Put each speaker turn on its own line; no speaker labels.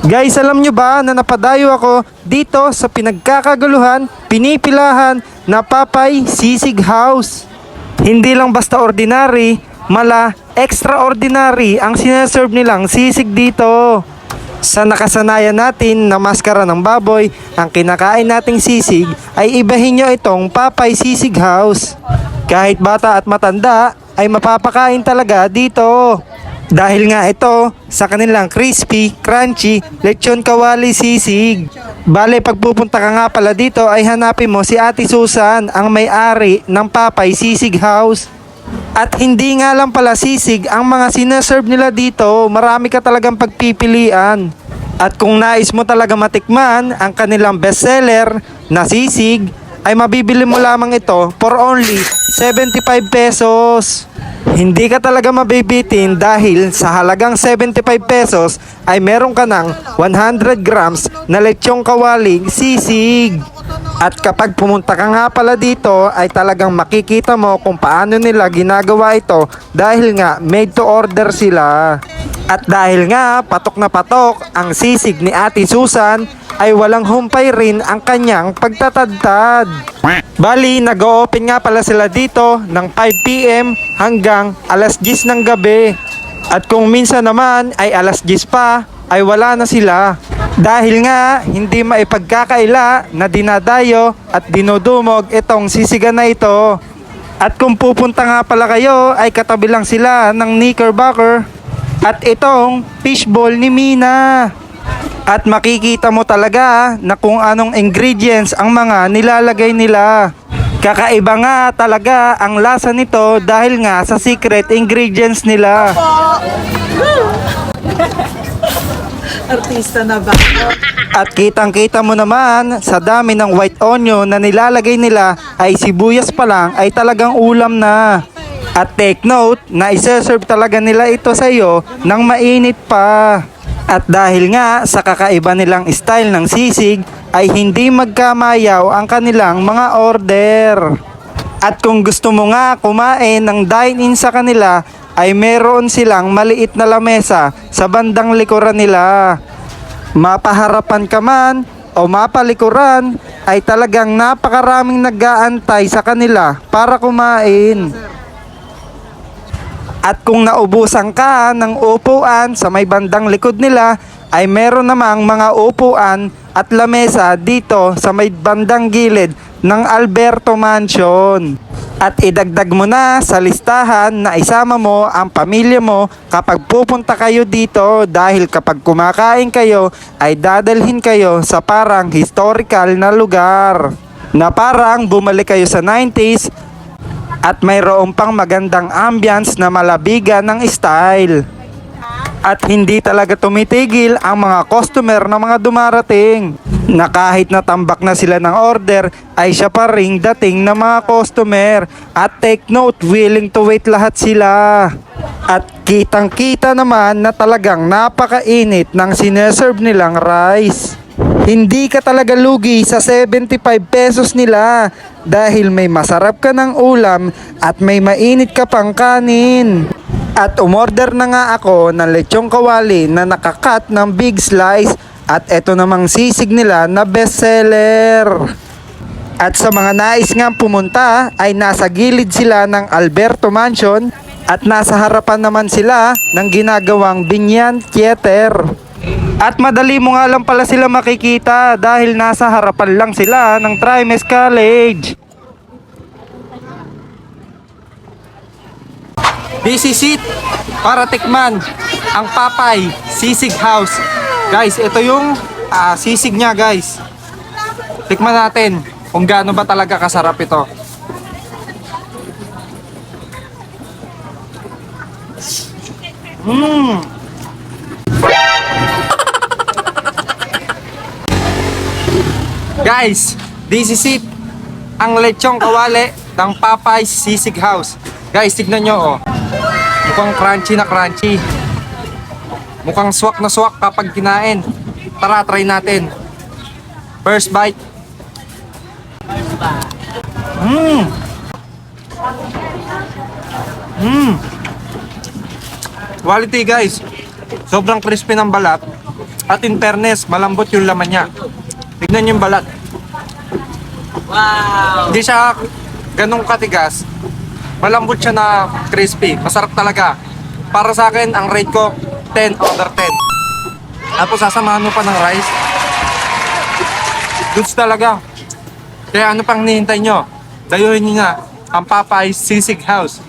Guys, alam nyo ba na napadayo ako dito sa pinagkakaguluhan, pinipilahan na Papay Sisig House. Hindi lang basta ordinary, mala extraordinary ang sineserve nilang sisig dito. Sa nakasanayan natin na maskara ng baboy, ang kinakain nating sisig ay ibahin nyo itong Papay Sisig House. Kahit bata at matanda ay mapapakain talaga dito. Dahil nga ito sa kanilang crispy, crunchy, lechon kawali sisig. Bale, pagpupunta ka nga pala dito ay hanapin mo si Ate Susan, ang may-ari ng Papay Sisig House. At hindi nga lang pala sisig ang mga sineserve nila dito, marami ka talagang pagpipilian. At kung nais mo talaga matikman ang kanilang bestseller na sisig, ay mabibili mo lamang ito for only 75 pesos. Hindi ka talaga mabibitin dahil sa halagang 75 pesos ay meron ka ng 100 grams na lechong kawaling sisig. At kapag pumunta ka nga pala dito ay talagang makikita mo kung paano nila ginagawa ito dahil nga made to order sila. At dahil nga patok na patok ang sisig ni Ate Susan ay walang humpay rin ang kanyang pagtatadtad. Bali, nag-o-open nga pala sila dito ng 5 PM hanggang alas 10 ng gabi. At kung minsan naman ay alas 10 pa, ay wala na sila. Dahil nga, hindi maipagkakaila na dinadayo at dinudumog itong sisigan na ito. At kung pupunta nga pala kayo, ay katabi lang sila ng Knickerbocker at itong fishball ni Mina. At makikita mo talaga na kung anong ingredients ang mga nilalagay nila. Kakaiba nga talaga ang lasa nito dahil nga sa secret ingredients nila.
Artista na ba?
At kitang-kita mo naman sa dami ng white onion na nilalagay nila ay sibuyas pa lang ay talagang ulam na. At take note na iseserve talaga nila ito sa iyo nang mainit pa. At dahil nga sa kakaiba nilang style ng sisig ay hindi magkamayaw ang kanilang mga order. At kung gusto mo nga kumain ng dine-in sa kanila ay meron silang maliit na lamesa sa bandang likuran nila. Mapaharapan ka man o mapalikuran ay talagang napakaraming nag-aantay sa kanila para kumain. At kung naubusan ka ng upuan sa may bandang likod nila, ay meron namang mga upuan at lamesa dito sa may bandang gilid ng Alberto Mansion. At idagdag mo na sa listahan na isama mo ang pamilya mo kapag pupunta kayo dito dahil kapag kumakain kayo ay dadalhin kayo sa parang historical na lugar na parang bumalik kayo sa 90s. At mayroon pang magandang ambience na malabigan ng style. At hindi talaga tumitigil ang mga customer na mga dumarating. Na kahit natambak na sila ng order ay siya pa ring dating na mga customer. At take note, willing to wait lahat sila. At kitang kita naman na talagang napakainit ng sineserve nilang rice. Hindi ka talaga lugi sa 75 pesos nila dahil may masarap ka ng ulam at may mainit ka pang kanin. At umorder na nga ako ng lechong kawali na nakakat ng big slice at eto namang sisig nila na bestseller. At sa mga nais nga pumunta ay nasa gilid sila ng Alberto Mansion at nasa harapan naman sila ng ginagawang Binyan Theater. At madali mo nga lang pala sila makikita dahil nasa harapan lang sila ng Trimes College. This is it para tikman ang Papay Sisig House. Guys, ito yung sisig niya, guys. Tikman natin kung gaano ba talaga kasarap ito. Guys, this is it. Ang lechong kawali ng Papay Sisig House. Guys, tignan nyo, oh. Mukhang crunchy na crunchy. Mukhang swak na swak kapag kinain. Tara, try natin. First bite. Quality, guys. Sobrang crispy ng balat. At in fairness, malambot yung laman niya. Tignan yung balat.
Wow!
Hindi siya ganong katigas. Malambot siya na crispy. Masarap talaga. Para sa akin, ang rate ko, 10 over 10. Tapos sasamahan mo pa ng rice. Goods talaga. Kaya ano pang nihintay nyo? Dayuhin nyo nga ang Popeyes Sisig House.